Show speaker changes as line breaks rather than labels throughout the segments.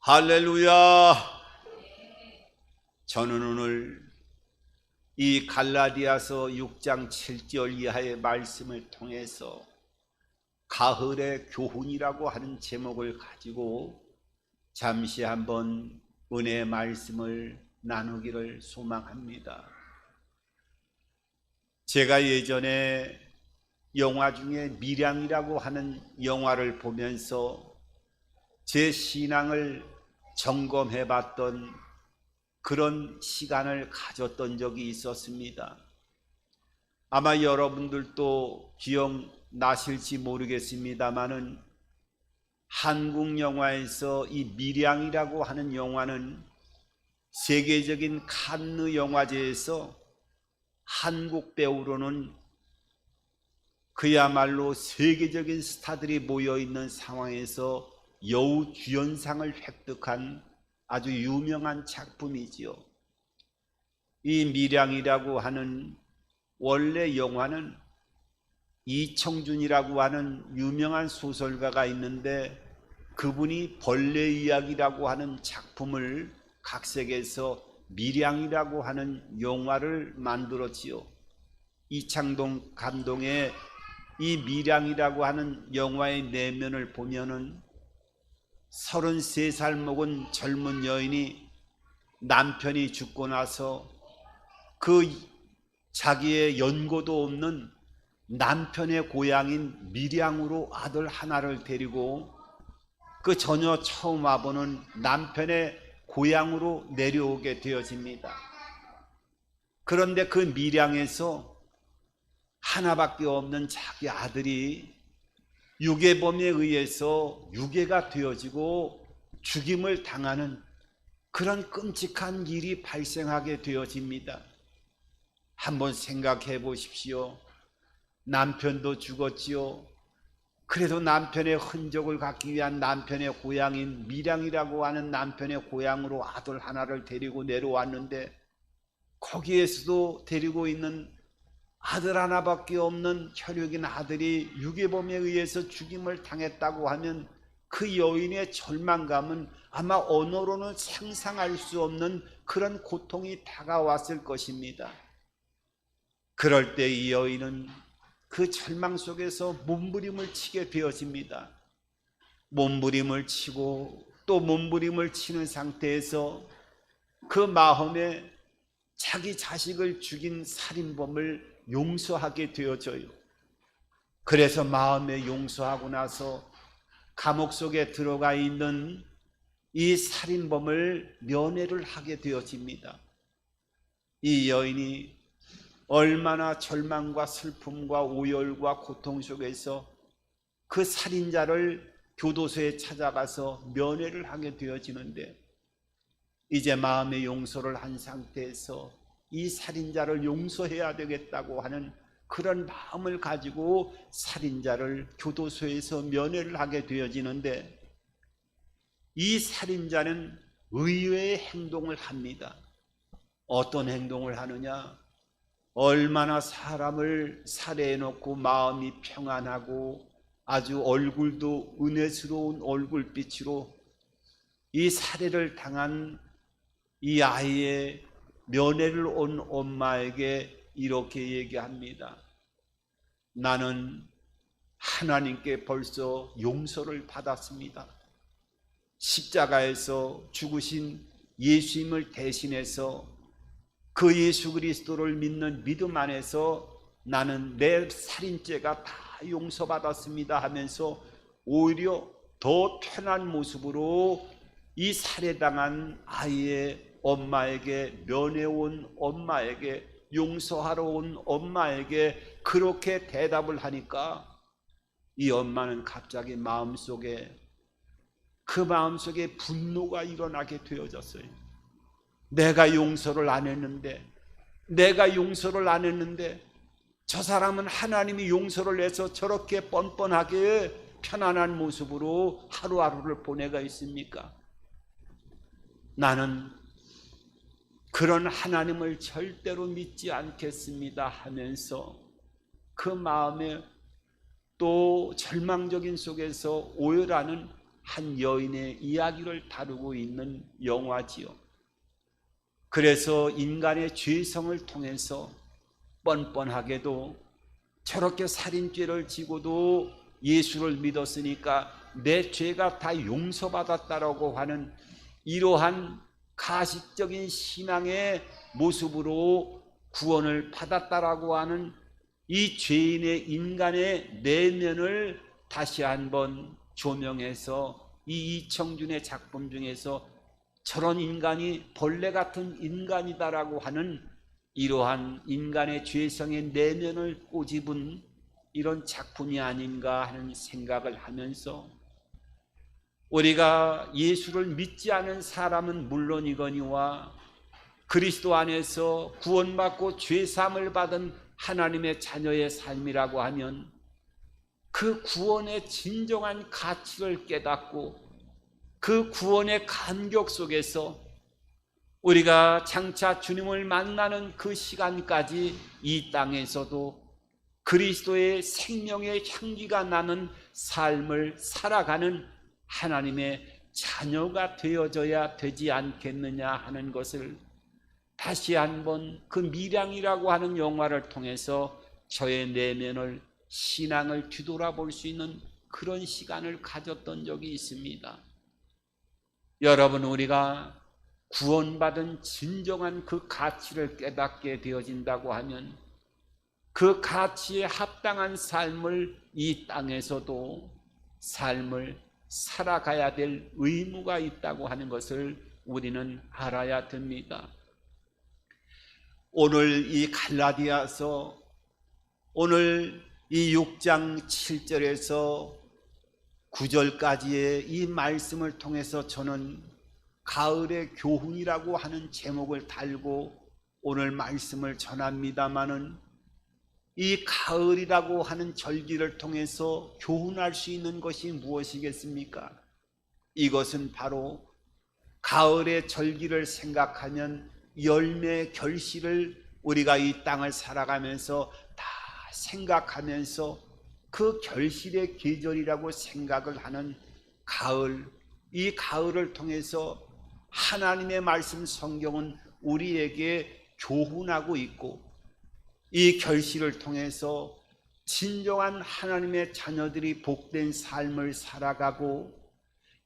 할렐루야. 저는 오늘 이 갈라디아서 6장 7절 이하의 말씀을 통해서 가을의 교훈이라고 하는 제목을 가지고 잠시 한번 은혜의 말씀을 나누기를 소망합니다. 제가 예전에 영화 중에 밀양이라고 하는 영화를 보면서 제 신앙을 점검해 봤던 그런 시간을 가졌던 적이 있었습니다. 아마 여러분들도 기억나실지 모르겠습니다마는 한국 영화에서 이 밀양이라고 하는 영화는 세계적인 칸느 영화제에서 한국 배우로는 그야말로 세계적인 스타들이 모여있는 상황에서 여우주연상을 획득한 아주 유명한 작품이지요. 이 밀양이라고 하는 원래 영화는 이청준이라고 하는 유명한 소설가가 있는데 그분이 벌레 이야기라고 하는 작품을 각색해서 밀양이라고 하는 영화를 만들었지요. 이창동 감독의 이 밀양이라고 하는 영화의 내면을 보면은 33살 먹은 젊은 여인이 남편이 죽고 나서 그 자기의 연고도 없는 남편의 고향인 밀양으로 아들 하나를 데리고 그 전혀 처음 와보는 남편의 고향으로 내려오게 되어집니다. 그런데 그 밀양에서 하나밖에 없는 자기 아들이 유괴범에 의해서 유괴가 되어지고 죽임을 당하는 그런 끔찍한 일이 발생하게 되어집니다. 한번 생각해 보십시오. 남편도 죽었지요. 그래도 남편의 흔적을 갖기 위한 남편의 고향인 밀양이라고 하는 남편의 고향으로 아들 하나를 데리고 내려왔는데 거기에서도 데리고 있는 아들 하나밖에 없는 혈육인 아들이 유괴범에 의해서 죽임을 당했다고 하면 그 여인의 절망감은 아마 언어로는 상상할 수 없는 그런 고통이 다가왔을 것입니다. 그럴 때 이 여인은 그 절망 속에서 몸부림을 치게 되어집니다. 몸부림을 치고 또 몸부림을 치는 상태에서 그 마음에 자기 자식을 죽인 살인범을 용서하게 되어져요. 그래서 마음에 용서하고 나서 감옥 속에 들어가 있는 이 살인범을 면회를 하게 되어집니다. 이 여인이 얼마나 절망과 슬픔과 오열과 고통 속에서 그 살인자를 교도소에 찾아가서 면회를 하게 되어지는데 이제 마음의 용서를 한 상태에서 이 살인자를 용서해야 되겠다고 하는 그런 마음을 가지고 살인자를 교도소에서 면회를 하게 되어지는데 이 살인자는 의외의 행동을 합니다. 어떤 행동을 하느냐? 얼마나 사람을 살해해놓고 마음이 평안하고 아주 얼굴도 은혜스러운 얼굴빛으로 이 살해를 당한 이 아이의 면회를 온 엄마에게 이렇게 얘기합니다. 나는 하나님께 벌써 용서를 받았습니다. 십자가에서 죽으신 예수님을 대신해서 그 예수 그리스도를 믿는 믿음 안에서 나는 내 살인죄가 다 용서받았습니다 하면서 오히려 더 편한 모습으로 이 살해당한 아이의 엄마에게 면회 온 엄마에게 용서하러 온 엄마에게 그렇게 대답을 하니까 이 엄마는 갑자기 마음속에 분노가 일어나게 되어졌어요. 내가 용서를 안 했는데 저 사람은 하나님이 용서를 해서 저렇게 뻔뻔하게 편안한 모습으로 하루하루를 보내가 있습니까? 나는 그런 하나님을 절대로 믿지 않겠습니다 하면서 그 마음에 또 절망적인 속에서 오열하는 한 여인의 이야기를 다루고 있는 영화지요. 그래서 인간의 죄성을 통해서 뻔뻔하게도 저렇게 살인죄를 지고도 예수를 믿었으니까 내 죄가 다 용서받았다라고 하는 이러한 가식적인 신앙의 모습으로 구원을 받았다라고 하는 이 죄인의 인간의 내면을 다시 한번 조명해서 이 이청준의 작품 중에서 저런 인간이 벌레 같은 인간이다라고 하는 이러한 인간의 죄성의 내면을 꼬집은 이런 작품이 아닌가 하는 생각을 하면서 우리가 예수를 믿지 않은 사람은 물론이거니와 그리스도 안에서 구원받고 죄사함을 받은 하나님의 자녀의 삶이라고 하면 그 구원의 진정한 가치를 깨닫고 그 구원의 감격 속에서 우리가 장차 주님을 만나는 그 시간까지 이 땅에서도 그리스도의 생명의 향기가 나는 삶을 살아가는 하나님의 자녀가 되어져야 되지 않겠느냐 하는 것을 다시 한번 그 밀양이라고 하는 영화를 통해서 저의 내면을 신앙을 뒤돌아볼 수 있는 그런 시간을 가졌던 적이 있습니다. 여러분, 우리가 구원받은 진정한 그 가치를 깨닫게 되어진다고 하면 그 가치에 합당한 삶을 이 땅에서도 삶을 살아가야 될 의무가 있다고 하는 것을 우리는 알아야 됩니다. 오늘 이 갈라디아서 오늘 이 6장 7절에서 9절까지의 이 말씀을 통해서 저는 가을의 교훈이라고 하는 제목을 달고 오늘 말씀을 전합니다마는 이 가을이라고 하는 절기를 통해서 교훈할 수 있는 것이 무엇이겠습니까? 이것은 바로 가을의 절기를 생각하면 열매 결실을 우리가 이 땅을 살아가면서 다 생각하면서 그 결실의 계절이라고 생각을 하는 가을, 이 가을을 통해서 하나님의 말씀 성경은 우리에게 교훈하고 있고 이 결실을 통해서 진정한 하나님의 자녀들이 복된 삶을 살아가고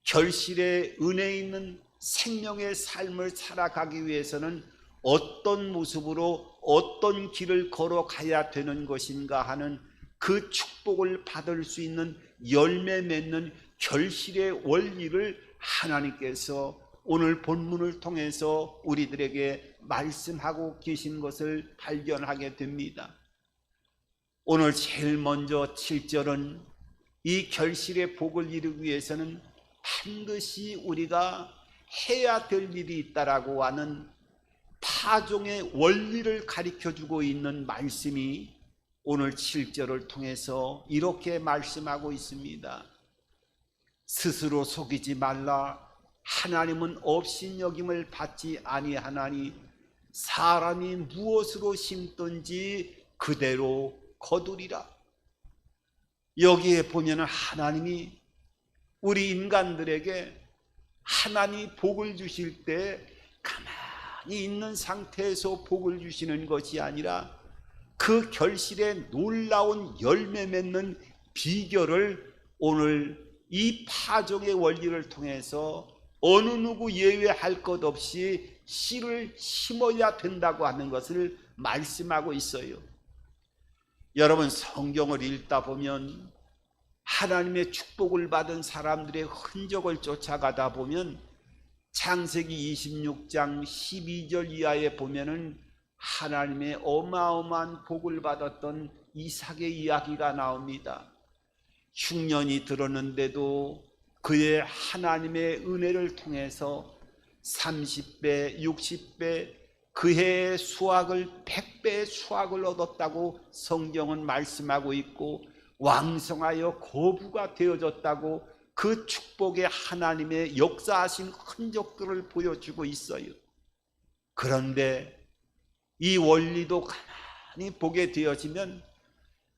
결실의 은혜 있는 생명의 삶을 살아가기 위해서는 어떤 모습으로 어떤 길을 걸어가야 되는 것인가 하는 그 축복을 받을 수 있는 열매 맺는 결실의 원리를 하나님께서 오늘 본문을 통해서 우리들에게 말씀하고 계신 것을 발견하게 됩니다. 오늘 제일 먼저 7절은 이 결실의 복을 이루기 위해서는 반드시 우리가 해야 될 일이 있다라고 하는 파종의 원리를 가르쳐주고 있는 말씀이 오늘 7절을 통해서 이렇게 말씀하고 있습니다. 스스로 속이지 말라. 하나님은 업신여김을 받지 아니하나니 사람이 무엇으로 심든지 그대로 거두리라. 여기에 보면 하나님이 우리 인간들에게 하나님이 복을 주실 때 가만히 있는 상태에서 복을 주시는 것이 아니라 그 결실에 놀라운 열매 맺는 비결을 오늘 이 파종의 원리를 통해서 어느 누구 예외할 것 없이 씨를 심어야 된다고 하는 것을 말씀하고 있어요. 여러분, 성경을 읽다 보면 하나님의 축복을 받은 사람들의 흔적을 쫓아가다 보면 창세기 26장 12절 이하에 보면은 하나님의 어마어마한 복을 받았던 이삭의 이야기가 나옵니다. 흉년이 들었는데도 그의 하나님의 은혜를 통해서 30배, 60배 그해의 수확을 100배의 수확을 얻었다고 성경은 말씀하고 있고 왕성하여 거부가 되어졌다고 그 축복의 하나님의 역사하신 흔적들을 보여주고 있어요. 그런데 이 원리도 가만히 보게 되어지면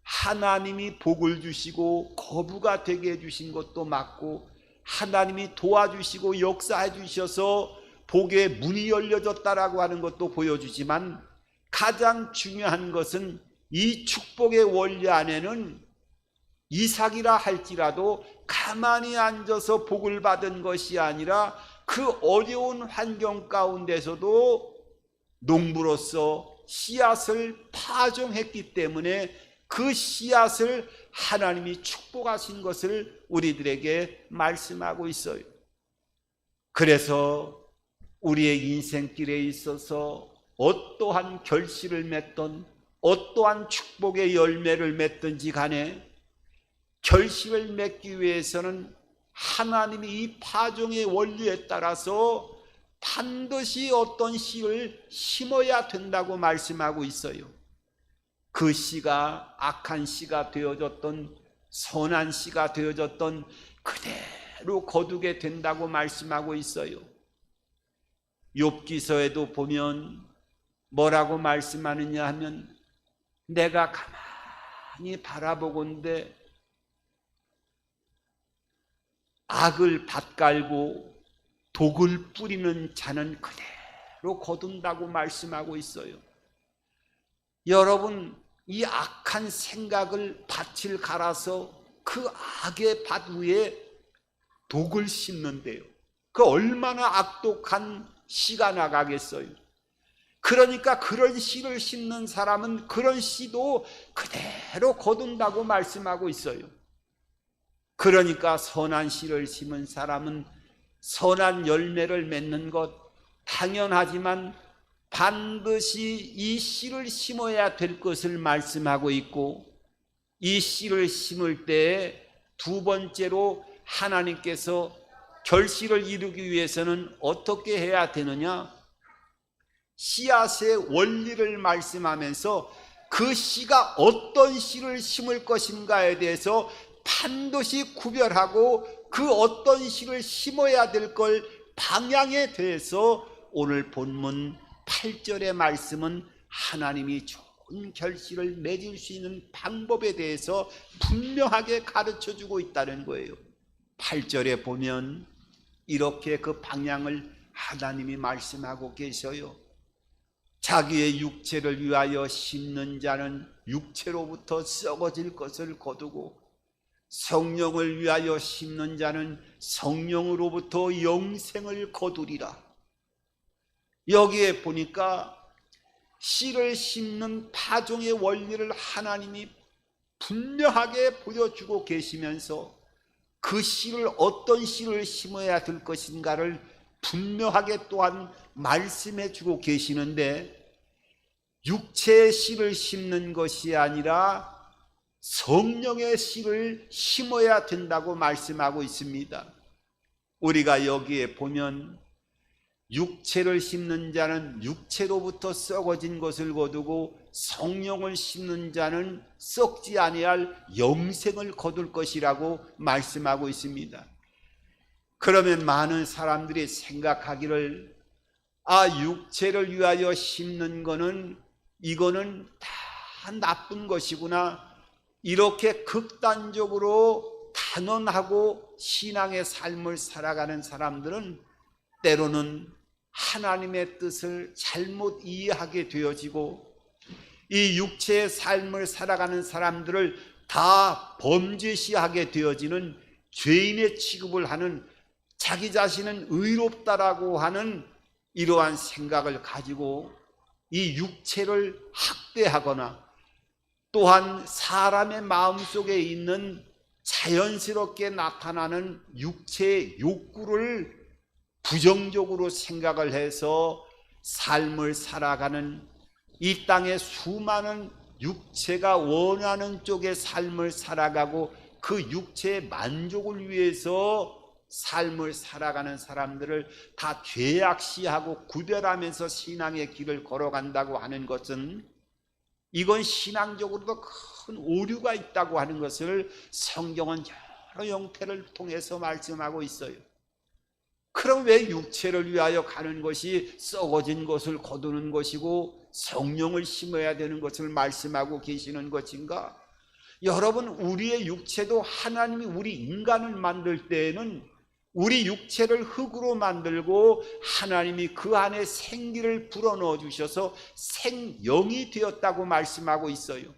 하나님이 복을 주시고 거부가 되게 해주신 것도 맞고 하나님이 도와주시고 역사해 주셔서 복의 문이 열려졌다라고 하는 것도 보여주지만, 가장 중요한 것은 이 축복의 원리 안에는 이삭이라 할지라도 가만히 앉아서 복을 받은 것이 아니라 그 어려운 환경 가운데서도 농부로서 씨앗을 파종했기 때문에 그 씨앗을 하나님이 축복하신 것을 우리들에게 말씀하고 있어요. 그래서 우리의 인생길에 있어서 어떠한 결실을 맺던, 어떠한 축복의 열매를 맺든지 간에 결실을 맺기 위해서는 하나님이 이 파종의 원리에 따라서 반드시 어떤 씨를 심어야 된다고 말씀하고 있어요. 그 씨가 악한 씨가 되어졌던 선한 씨가 되어졌던 그대로 거두게 된다고 말씀하고 있어요. 욥기서에도 보면 뭐라고 말씀하느냐 하면, 내가 가만히 바라보건대 악을 밭갈고 독을 뿌리는 자는 그대로 거둔다고 말씀하고 있어요. 여러분, 이 악한 생각을 밭을 갈아서 그 악의 밭 위에 독을 심는데요, 그 얼마나 악독한 씨가 나가겠어요. 그러니까 그런 씨를 심는 사람은 그런 씨도 그대로 거둔다고 말씀하고 있어요. 그러니까 선한 씨를 심은 사람은 선한 열매를 맺는 것 당연하지만 반드시 이 씨를 심어야 될 것을 말씀하고 있고, 이 씨를 심을 때 두 번째로 하나님께서 결실을 이루기 위해서는 어떻게 해야 되느냐? 씨앗의 원리를 말씀하면서 그 씨가 어떤 씨를 심을 것인가에 대해서 반드시 구별하고 그 어떤 씨를 심어야 될 걸 방향에 대해서 오늘 본문 8절의 말씀은 하나님이 좋은 결실을 맺을 수 있는 방법에 대해서 분명하게 가르쳐주고 있다는 거예요. 8절에 보면 이렇게 그 방향을 하나님이 말씀하고 계셔요. 자기의 육체를 위하여 심는 자는 육체로부터 썩어질 것을 거두고, 성령을 위하여 심는 자는 성령으로부터 영생을 거두리라. 여기에 보니까 씨를 심는 파종의 원리를 하나님이 분명하게 보여주고 계시면서 그 씨를 어떤 씨를 심어야 될 것인가를 분명하게 또한 말씀해 주고 계시는데, 육체의 씨를 심는 것이 아니라 성령의 씨를 심어야 된다고 말씀하고 있습니다. 우리가 여기에 보면 육체를 심는 자는 육체로부터 썩어진 것을 거두고 성령을 심는 자는 썩지 아니할 영생을 거둘 것이라고 말씀하고 있습니다. 그러면 많은 사람들이 생각하기를, 육체를 위하여 심는 거는 이거는 다 나쁜 것이구나, 이렇게 극단적으로 단언하고 신앙의 삶을 살아가는 사람들은 때로는 하나님의 뜻을 잘못 이해하게 되어지고, 이 육체의 삶을 살아가는 사람들을 다 범죄시하게 되어지는 죄인의 취급을 하는, 자기 자신은 의롭다라고 하는 이러한 생각을 가지고 이 육체를 학대하거나, 또한 사람의 마음속에 있는 자연스럽게 나타나는 육체의 욕구를 부정적으로 생각을 해서 삶을 살아가는, 이 땅의 수많은 육체가 원하는 쪽의 삶을 살아가고 그 육체의 만족을 위해서 삶을 살아가는 사람들을 다 죄악시하고 구별하면서 신앙의 길을 걸어간다고 하는 것은, 이건 신앙적으로도 큰 오류가 있다고 하는 것을 성경은 여러 형태를 통해서 말씀하고 있어요. 그럼 왜 육체를 위하여 가는 것이 썩어진 것을 거두는 것이고 성령을 심어야 되는 것을 말씀하고 계시는 것인가? 여러분, 우리의 육체도 하나님이 우리 인간을 만들 때에는 우리 육체를 흙으로 만들고 하나님이 그 안에 생기를 불어넣어 주셔서 생영이 되었다고 말씀하고 있어요.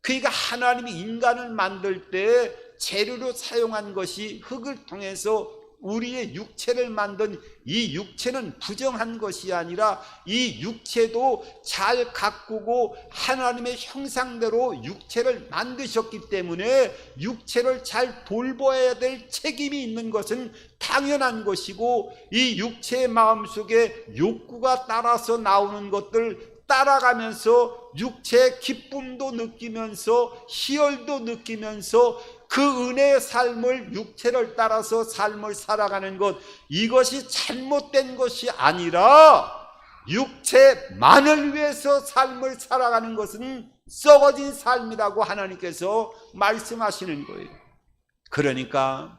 그러니까 하나님이 인간을 만들 때 재료로 사용한 것이 흙을 통해서 우리의 육체를 만든 이 육체는 부정한 것이 아니라 이 육체도 잘 가꾸고 하나님의 형상대로 육체를 만드셨기 때문에 육체를 잘 돌봐야 될 책임이 있는 것은 당연한 것이고, 이 육체의 마음속에 욕구가 따라서 나오는 것들 따라가면서 육체의 기쁨도 느끼면서 희열도 느끼면서 그 은혜의 삶을, 육체를 따라서 삶을 살아가는 것, 이것이 잘못된 것이 아니라 육체만을 위해서 삶을 살아가는 것은 썩어진 삶이라고 하나님께서 말씀하시는 거예요. 그러니까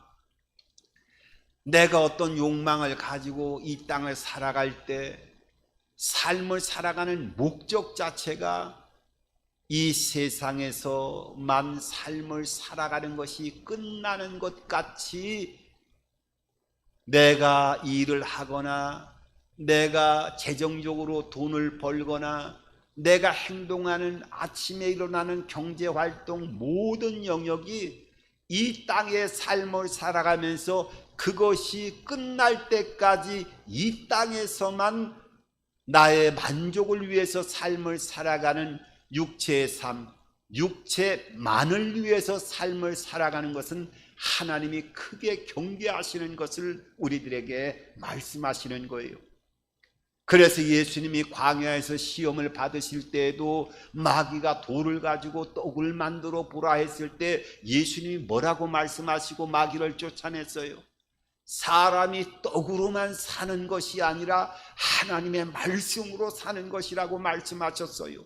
내가 어떤 욕망을 가지고 이 땅을 살아갈 때 삶을 살아가는 목적 자체가 이 세상에서만 삶을 살아가는 것이 끝나는 것 같이, 내가 일을 하거나 내가 재정적으로 돈을 벌거나 내가 행동하는, 아침에 일어나는 경제활동 모든 영역이 이 땅의 삶을 살아가면서 그것이 끝날 때까지 이 땅에서만 나의 만족을 위해서 삶을 살아가는 육체의 삶, 육체만을 위해서 삶을 살아가는 것은 하나님이 크게 경계하시는 것을 우리들에게 말씀하시는 거예요. 그래서 예수님이 광야에서 시험을 받으실 때에도 마귀가 돌을 가지고 떡을 만들어 보라 했을 때 예수님이 뭐라고 말씀하시고 마귀를 쫓아냈어요? 사람이 떡으로만 사는 것이 아니라 하나님의 말씀으로 사는 것이라고 말씀하셨어요.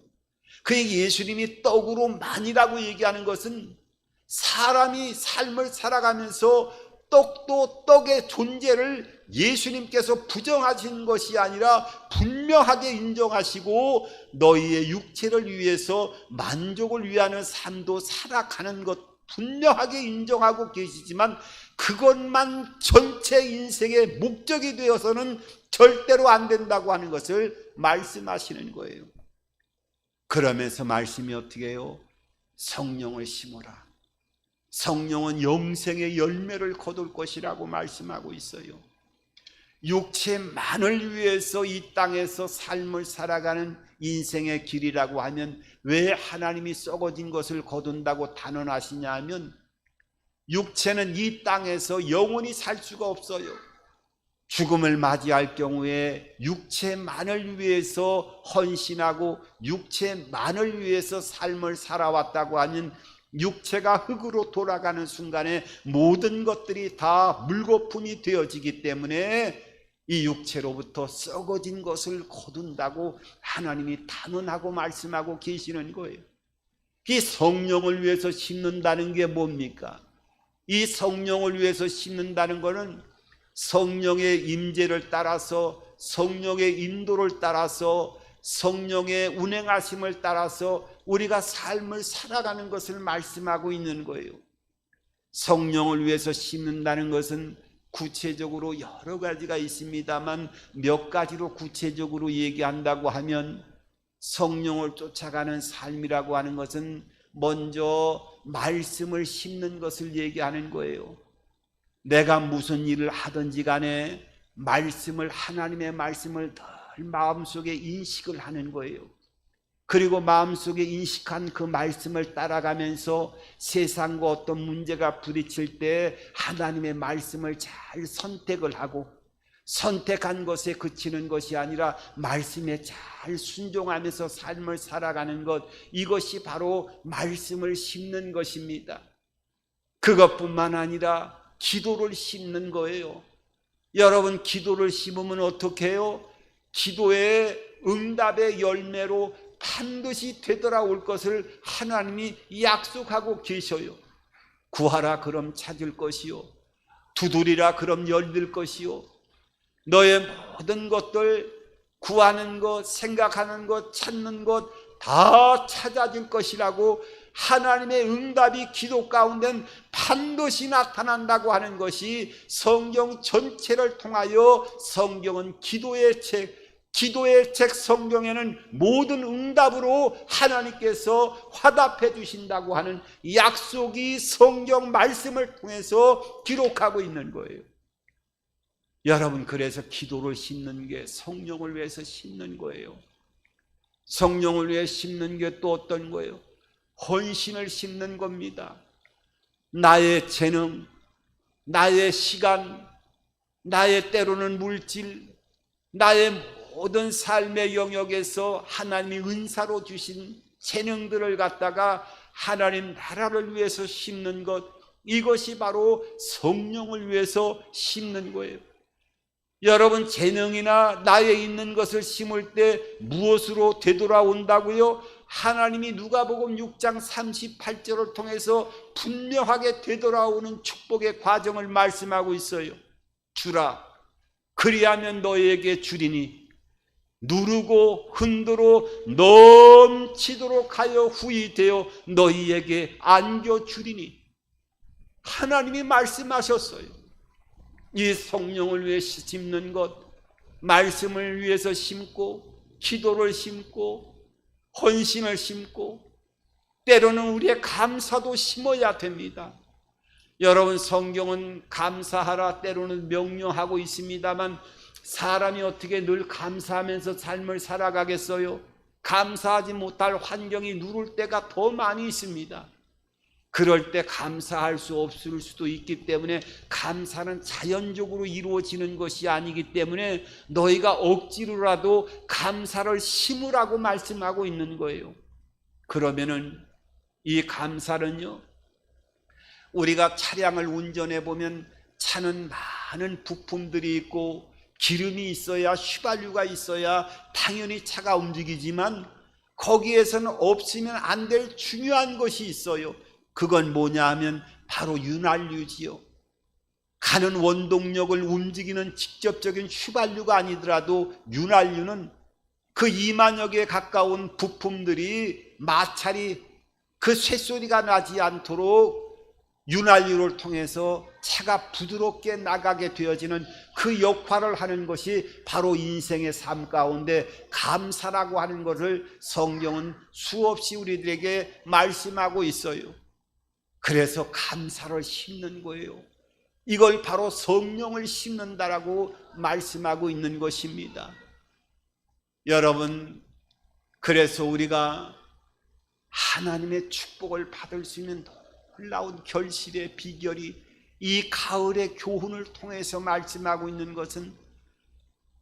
그 예수님이 떡으로만이라고 얘기하는 것은 사람이 삶을 살아가면서 떡도 떡의 존재를 예수님께서 부정하신 것이 아니라 분명하게 인정하시고 너희의 육체를 위해서 만족을 위하는 삶도 살아가는 것 분명하게 인정하고 계시지만 그것만 전체 인생의 목적이 되어서는 절대로 안 된다고 하는 것을 말씀하시는 거예요. 그러면서 말씀이 어떻게 해요? 성령을 심어라. 성령은 영생의 열매를 거둘 것이라고 말씀하고 있어요. 육체만을 위해서 이 땅에서 삶을 살아가는 인생의 길이라고 하면 왜 하나님이 썩어진 것을 거둔다고 단언하시냐 하면, 육체는 이 땅에서 영원히 살 수가 없어요. 죽음을 맞이할 경우에 육체만을 위해서 헌신하고 육체만을 위해서 삶을 살아왔다고 하면 육체가 흙으로 돌아가는 순간에 모든 것들이 다 물거품이 되어지기 때문에 이 육체로부터 썩어진 것을 거둔다고 하나님이 단언하고 말씀하고 계시는 거예요. 이 성령을 위해서 심는다는 게 뭡니까? 이 성령을 위해서 심는다는 것은 성령의 임재를 따라서, 성령의 인도를 따라서, 성령의 운행하심을 따라서 우리가 삶을 살아가는 것을 말씀하고 있는 거예요. 성령을 위해서 심는다는 것은 구체적으로 여러 가지가 있습니다만 몇 가지로 구체적으로 얘기한다고 하면, 성령을 쫓아가는 삶이라고 하는 것은 먼저 말씀을 심는 것을 얘기하는 거예요. 내가 무슨 일을 하든지 간에 말씀을, 하나님의 말씀을 늘 마음속에 인식을 하는 거예요. 그리고 마음속에 인식한 그 말씀을 따라가면서 세상과 어떤 문제가 부딪힐 때 하나님의 말씀을 잘 선택을 하고, 선택한 것에 그치는 것이 아니라 말씀에 잘 순종하면서 삶을 살아가는 것, 이것이 바로 말씀을 심는 것입니다. 그것뿐만 아니라 기도를 심는 거예요. 여러분, 기도를 심으면 어떻게 해요? 기도의 응답의 열매로 반드시 되돌아올 것을 하나님이 약속하고 계셔요. 구하라 그럼 찾을 것이요, 두드리라 그럼 열릴 것이요, 너의 모든 것들, 구하는 것, 생각하는 것, 찾는 것 다 찾아질 것이라고 하나님의 응답이 기도 가운데는 반드시 나타난다고 하는 것이 성경 전체를 통하여 성경은 기도의 책 성경에는 모든 응답으로 하나님께서 화답해 주신다고 하는 약속이 성경 말씀을 통해서 기록하고 있는 거예요. 여러분, 그래서 기도를 심는 게 성령을 위해서 심는 거예요. 성령을 위해 심는 게 또 어떤 거예요? 헌신을 심는 겁니다. 나의 재능, 나의 시간, 나의 때로는 물질, 나의 모든 삶의 영역에서 하나님이 은사로 주신 재능들을 갖다가 하나님 나라를 위해서 심는 것, 이것이 바로 성령을 위해서 심는 거예요. 여러분, 재능이나 나에 있는 것을 심을 때 무엇으로 되돌아온다고요? 하나님이 누가복음 6장 38절을 통해서 분명하게 되돌아오는 축복의 과정을 말씀하고 있어요. 주라, 그리하면 너희에게 주리니 누르고 흔들어 넘치도록 하여 후히 되어 너희에게 안겨주리니. 하나님이 말씀하셨어요. 이 성령을 위해 심는 것, 말씀을 위해서 심고, 기도를 심고, 헌신을 심고, 때로는 우리의 감사도 심어야 됩니다. 여러분, 성경은 감사하라 때로는 명령하고 있습니다만 사람이 어떻게 늘 감사하면서 삶을 살아가겠어요? 감사하지 못할 환경이 누를 때가 더 많이 있습니다. 그럴 때 감사할 수 없을 수도 있기 때문에 감사는 자연적으로 이루어지는 것이 아니기 때문에 너희가 억지로라도 감사를 심으라고 말씀하고 있는 거예요. 그러면은 이 감사는요, 우리가 차량을 운전해 보면 차는 많은 부품들이 있고 기름이 있어야, 휘발유가 있어야 당연히 차가 움직이지만 거기에서는 없으면 안 될 중요한 것이 있어요. 그건 뭐냐 하면 바로 윤활유지요. 가는 원동력을 움직이는 직접적인 휘발유가 아니더라도 윤활유는 그 2만여 개 가까운 부품들이 마찰이, 그 쇳소리가 나지 않도록 윤활유를 통해서 차가 부드럽게 나가게 되어지는 그 역할을 하는 것이 바로 인생의 삶 가운데 감사라고 하는 것을 성경은 수없이 우리들에게 말씀하고 있어요. 그래서 감사를 심는 거예요. 이걸 바로 성령을 심는다라고 말씀하고 있는 것입니다. 여러분, 그래서 우리가 하나님의 축복을 받을 수 있는 놀라운 결실의 비결이 이 가을의 교훈을 통해서 말씀하고 있는 것은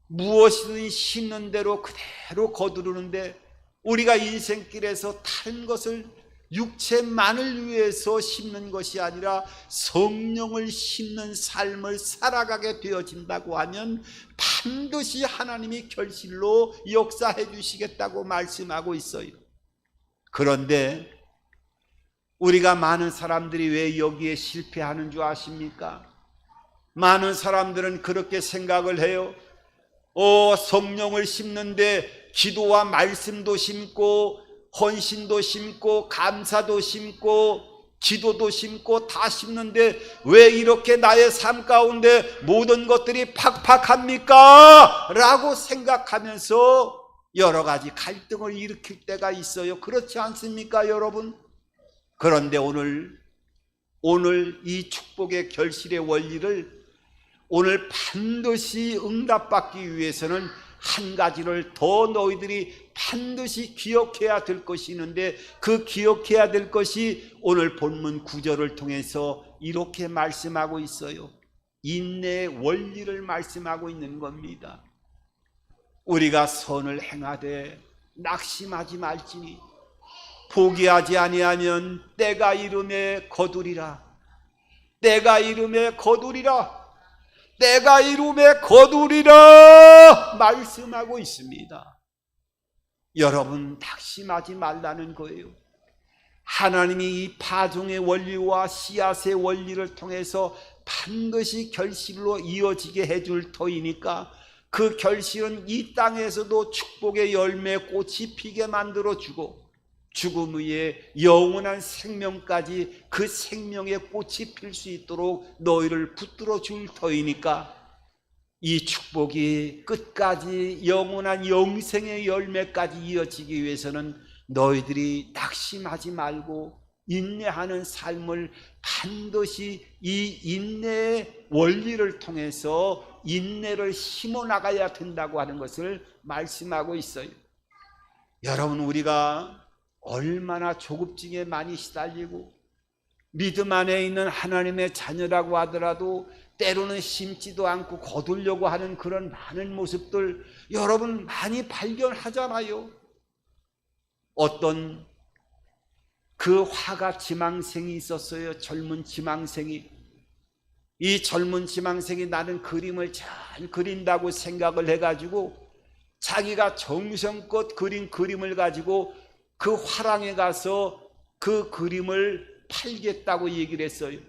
무엇이든 심는 대로 그대로 거두르는데 우리가 인생길에서 다른 것을 육체만을 위해서 심는 것이 아니라 성령을 심는 삶을 살아가게 되어진다고 하면 반드시 하나님이 결실로 역사해 주시겠다고 말씀하고 있어요. 그런데 우리가 많은 사람들이 왜 여기에 실패하는 줄 아십니까? 많은 사람들은 그렇게 생각을 해요. 성령을 심는데 기도와 말씀도 심고 헌신도 심고 감사도 심고 기도도 심고 다 심는데 왜 이렇게 나의 삶 가운데 모든 것들이 팍팍합니까? 라고 생각하면서 여러 가지 갈등을 일으킬 때가 있어요. 그렇지 않습니까, 여러분? 그런데 오늘 이 축복의 결실의 원리를 오늘 반드시 응답받기 위해서는 한 가지를 더 너희들이 반드시 기억해야 될 것이 있는데 그 기억해야 될 것이 오늘 본문 9절을 통해서 이렇게 말씀하고 있어요. 인내의 원리를 말씀하고 있는 겁니다. 우리가 선을 행하되 낙심하지 말지니 포기하지 아니하면 때가 이름에 거두리라. 때가 이름에 거두리라. 때가 이름에 거두리라 말씀하고 있습니다. 여러분, 낙심하지 말라는 거예요. 하나님이 이 파종의 원리와 씨앗의 원리를 통해서 반드시 결실로 이어지게 해줄 터이니까 그 결실은 이 땅에서도 축복의 열매 꽃이 피게 만들어주고 죽음 위에 영원한 생명까지 그 생명의 꽃이 필 수 있도록 너희를 붙들어 줄 터이니까 이 축복이 끝까지 영원한 영생의 열매까지 이어지기 위해서는 너희들이 낙심하지 말고 인내하는 삶을 반드시 이 인내의 원리를 통해서 인내를 심어 나가야 된다고 하는 것을 말씀하고 있어요. 여러분, 우리가 얼마나 조급증에 많이 시달리고 믿음 안에 있는 하나님의 자녀라고 하더라도 때로는 심지도 않고 거두려고 하는 그런 많은 모습들 여러분 많이 발견하잖아요. 어떤 그 화가 지망생이 있었어요. 젊은 지망생이. 이 젊은 지망생이 나는 그림을 잘 그린다고 생각을 해가지고 자기가 정성껏 그린 그림을 가지고 그 화랑에 가서 그 그림을 팔겠다고 얘기를 했어요.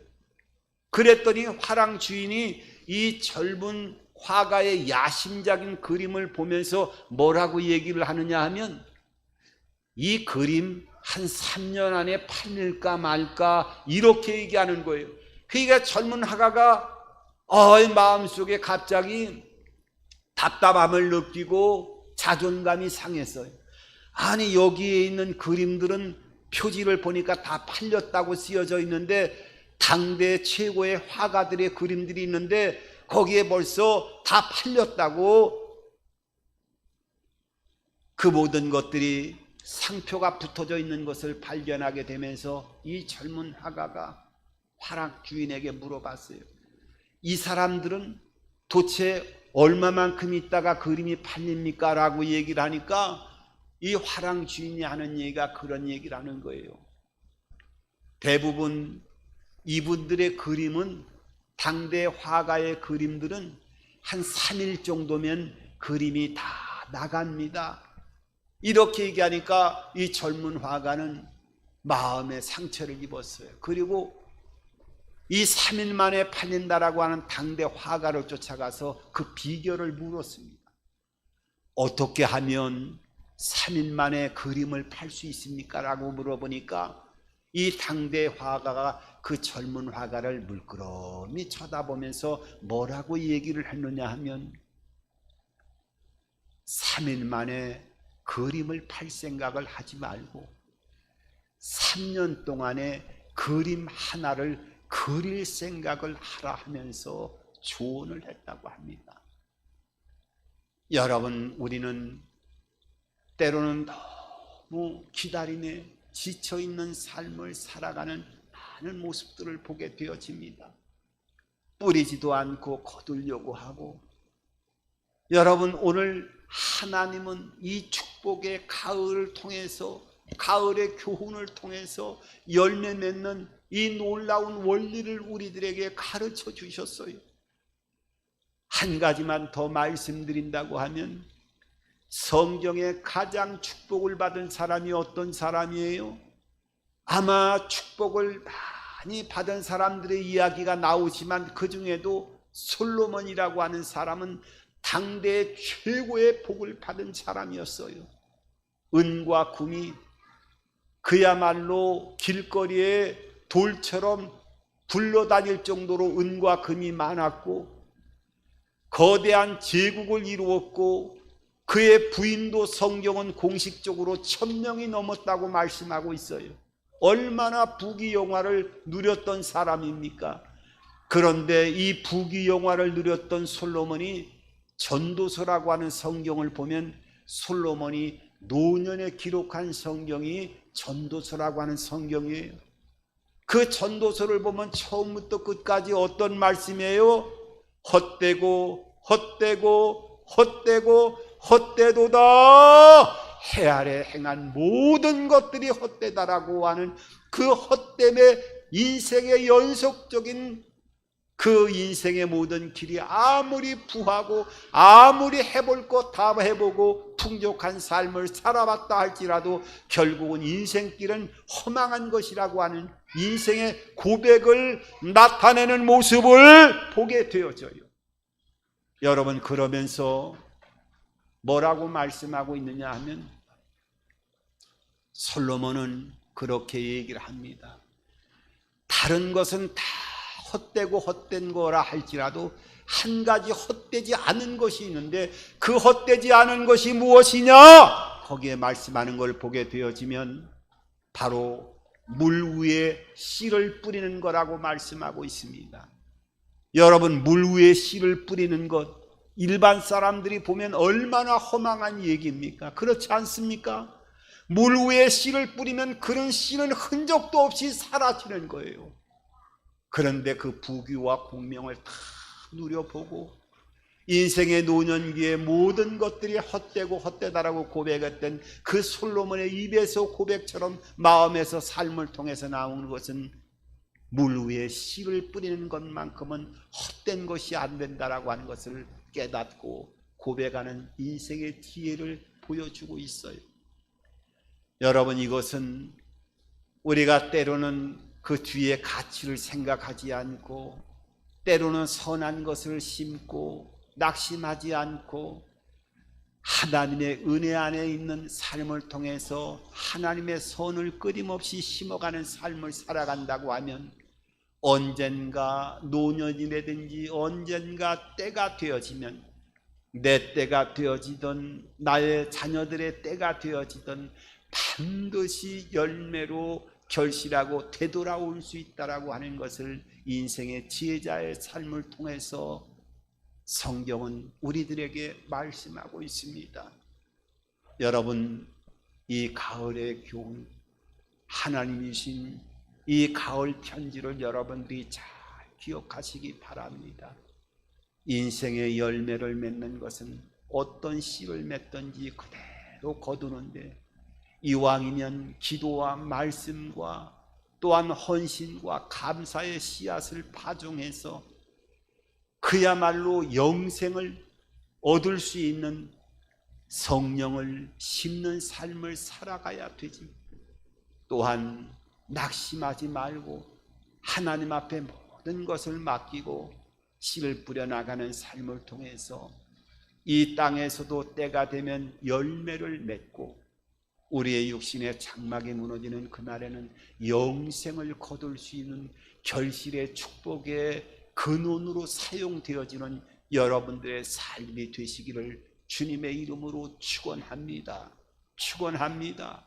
그랬더니 화랑 주인이 이 젊은 화가의 야심작인 그림을 보면서 뭐라고 얘기를 하느냐 하면 이 그림 한 3년 안에 팔릴까 말까 이렇게 얘기하는 거예요. 그러니까 젊은 화가가 마음속에 갑자기 답답함을 느끼고 자존감이 상했어요. 아니, 여기에 있는 그림들은 표지를 보니까 다 팔렸다고 쓰여져 있는데 당대 최고의 화가들의 그림들이 있는데 거기에 벌써 다 팔렸다고. 그 모든 것들이 상표가 붙어져 있는 것을 발견하게 되면서 이 젊은 화가가 화랑 주인에게 물어봤어요. 이 사람들은 도대체 얼마만큼 있다가 그림이 팔립니까? 라고 얘기를 하니까 이 화랑 주인이 하는 얘기가 그런 얘기를 하는 거예요. 대부분 이분들의 그림은, 당대 화가의 그림들은 한 3일 정도면 그림이 다 나갑니다. 이렇게 얘기하니까 이 젊은 화가는 마음에 상처를 입었어요. 그리고 이 3일 만에 팔린다라고 하는 당대 화가를 쫓아가서 그 비결을 물었습니다. 어떻게 하면 3일 만에 그림을 팔 수 있습니까? 라고 물어보니까 이 당대 화가가 그 젊은 화가를 물끄러미 쳐다보면서 뭐라고 얘기를 했느냐 하면 3일 만에 그림을 팔 생각을 하지 말고 3년 동안에 그림 하나를 그릴 생각을 하라 하면서 조언을 했다고 합니다. 여러분, 우리는 때로는 너무 기다림에 지쳐있는 삶을 살아가는 많은 모습들을 보게 되어집니다. 뿌리지도 않고 거두려고 하고. 여러분, 오늘 하나님은 이 축복의 가을을 통해서, 가을의 교훈을 통해서 열매 맺는 이 놀라운 원리를 우리들에게 가르쳐 주셨어요. 한 가지만 더 말씀드린다고 하면 성경에 가장 축복을 받은 사람이 어떤 사람이에요? 아마 축복을 많이 받은 사람들의 이야기가 나오지만 그 중에도 솔로몬이라고 하는 사람은 당대 최고의 복을 받은 사람이었어요. 은과 금이 그야말로 길거리에 돌처럼 굴러다닐 정도로 은과 금이 많았고 거대한 제국을 이루었고 그의 부인도 성경은 공식적으로 1000명이 넘었다고 말씀하고 있어요. 얼마나 부귀영화를 누렸던 사람입니까? 그런데 이 부귀영화를 누렸던 솔로몬이 전도서라고 하는 성경을 보면 솔로몬이 노년에 기록한 성경이 전도서라고 하는 성경이에요. 그 전도서를 보면 처음부터 끝까지 어떤 말씀이에요? 헛되고 헛되고 헛되고 헛되도다. 해 아래 행한 모든 것들이 헛되다라고 하는 그 헛됨의 인생의 연속적인 그 인생의 모든 길이 아무리 부하고 아무리 해볼 것 다 해보고 풍족한 삶을 살아봤다 할지라도 결국은 인생길은 허망한 것이라고 하는 인생의 고백을 나타내는 모습을 보게 되어져요. 여러분, 그러면서 뭐라고 말씀하고 있느냐 하면 솔로몬은 그렇게 얘기를 합니다. 다른 것은 다 헛되고 헛된 거라 할지라도 한 가지 헛되지 않은 것이 있는데 그 헛되지 않은 것이 무엇이냐? 거기에 말씀하는 걸 보게 되어지면 바로 물 위에 씨를 뿌리는 거라고 말씀하고 있습니다. 여러분, 물 위에 씨를 뿌리는 것, 일반 사람들이 보면 얼마나 허망한 얘기입니까? 그렇지 않습니까? 물 위에 씨를 뿌리면 그런 씨는 흔적도 없이 사라지는 거예요. 그런데 그 부귀와 공명을 다 누려보고 인생의 노년기에 모든 것들이 헛되고 헛되다라고 고백했던 그 솔로몬의 입에서 고백처럼 마음에서 삶을 통해서 나오는 것은 물 위에 씨를 뿌리는 것만큼은 헛된 것이 안 된다라고 하는 것을 깨닫고 고백하는 인생의 지혜를 보여주고 있어요. 여러분, 이것은 우리가 때로는 그 뒤에 가치를 생각하지 않고 때로는 선한 것을 심고 낙심하지 않고 하나님의 은혜 안에 있는 삶을 통해서 하나님의 선을 끊임없이 심어가는 삶을 살아간다고 하면 언젠가 노년이라든지 언젠가 때가 되어지면 내 때가 되어지던 나의 자녀들의 때가 되어지던 반드시 열매로 결실하고 되돌아올 수 있다라고 하는 것을 인생의 지혜자의 삶을 통해서 성경은 우리들에게 말씀하고 있습니다. 여러분, 이 가을의 교훈, 하나님이신 이 가을 편지를 여러분들이 잘 기억하시기 바랍니다. 인생의 열매를 맺는 것은 어떤 씨를 맺든지 그대로 거두는데 이왕이면 기도와 말씀과 또한 헌신과 감사의 씨앗을 파종해서 그야말로 영생을 얻을 수 있는 성령을 심는 삶을 살아가야 되지. 또한 낙심하지 말고 하나님 앞에 모든 것을 맡기고 씨를 뿌려나가는 삶을 통해서 이 땅에서도 때가 되면 열매를 맺고 우리의 육신의 장막이 무너지는 그날에는 영생을 거둘 수 있는 결실의 축복의 근원으로 사용되어지는 여러분들의 삶이 되시기를 주님의 이름으로 축원합니다. 축원합니다.